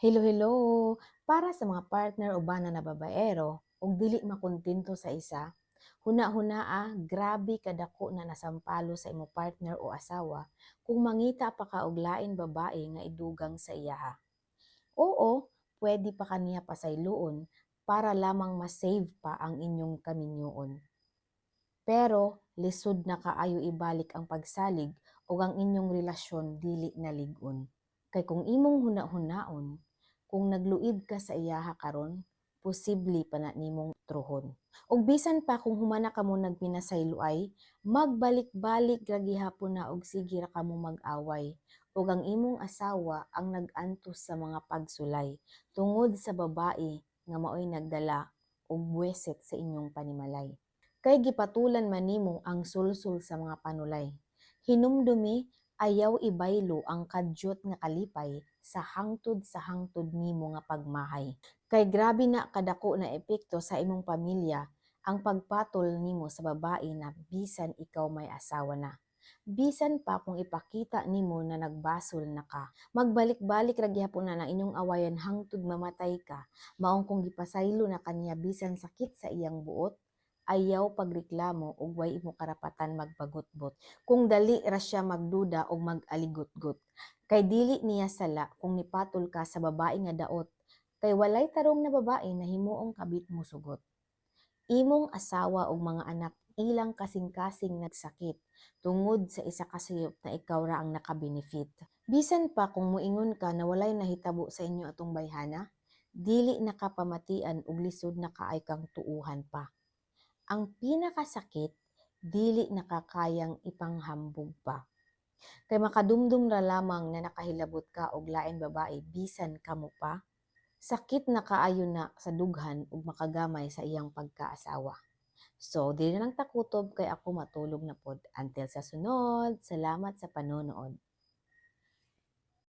Hello, hello! Para sa mga partner o bana na babaero, ug dili makontento sa isa, huna-hunaa, grabe kadako na nasampalo sa imo partner o asawa kung mangita pa ka og lain babae nga idugang sa iyaha. Oo, pwede pa kaniya pasayloon para lamang ma-save pa ang inyong kaminyoon. Pero lisod na kaayo ibalik ang pagsalig ug ang inyong relasyon dili na lig-on. Kay kung imong huna-hunaon, kung nagluid ka sa iyaha karon, posible pa na nimong trohon. Ug bisan pa kung humana ka mo nagpinasayloay, magbalik-balik ra gihapon na og sige ra kamo mag-away. Ug ang imong asawa ang nag-antos sa mga pagsulay tungod sa babae nga maoy nagdala og buweset sa inyong panimalay. Kay gipatulan man nimo ang sulsul sa mga panulay. Hinumdumi, ayaw ibaylo ang kadyot nga kalipay sa hangtod nimo nga pagmahay. Kay grabe na kadako na epekto sa imong pamilya ang pagpatol nimo sa babae na bisan ikaw may asawa na. Bisan pa kung ipakita nimo na nagbasol na ka, magbalik-balik ra gyapon na inyong awayan hangtod mamatay ka, maong kung gipasaylo na kaniya bisan sakit sa iyang buot, ayaw pagreklamo ug way imo karapatan magpagutbot. Kung dali ra siya magduda og mag-aligot-got. Kay dili niya sala kung nipatol ka sa babae nga daot, kay walay tarong na babae na himuong kabit mo sugot. Imong asawa ug mga anak ilang kasing-kasing nagsakit tungod sa isa ka sayop na ikaw ra ang nakabenefit. Bisan pa kung muingon ka na walay nahitabo sa inyo atong bayhana, dili nakapamatian ug lisod na kaay kang tuuhan pa. Ang pinakasakit, dili nakakayang ipanghambog pa. Kay makadumdum ra lamang na nakahilabot ka og lain babae bisan kamo pa, sakit na kaayo na sa dughan ug makagamay sa iyang pagkaasawa. So, dili na lang takutob kay ako matulog na pod. Until sa sunod, salamat sa panonood.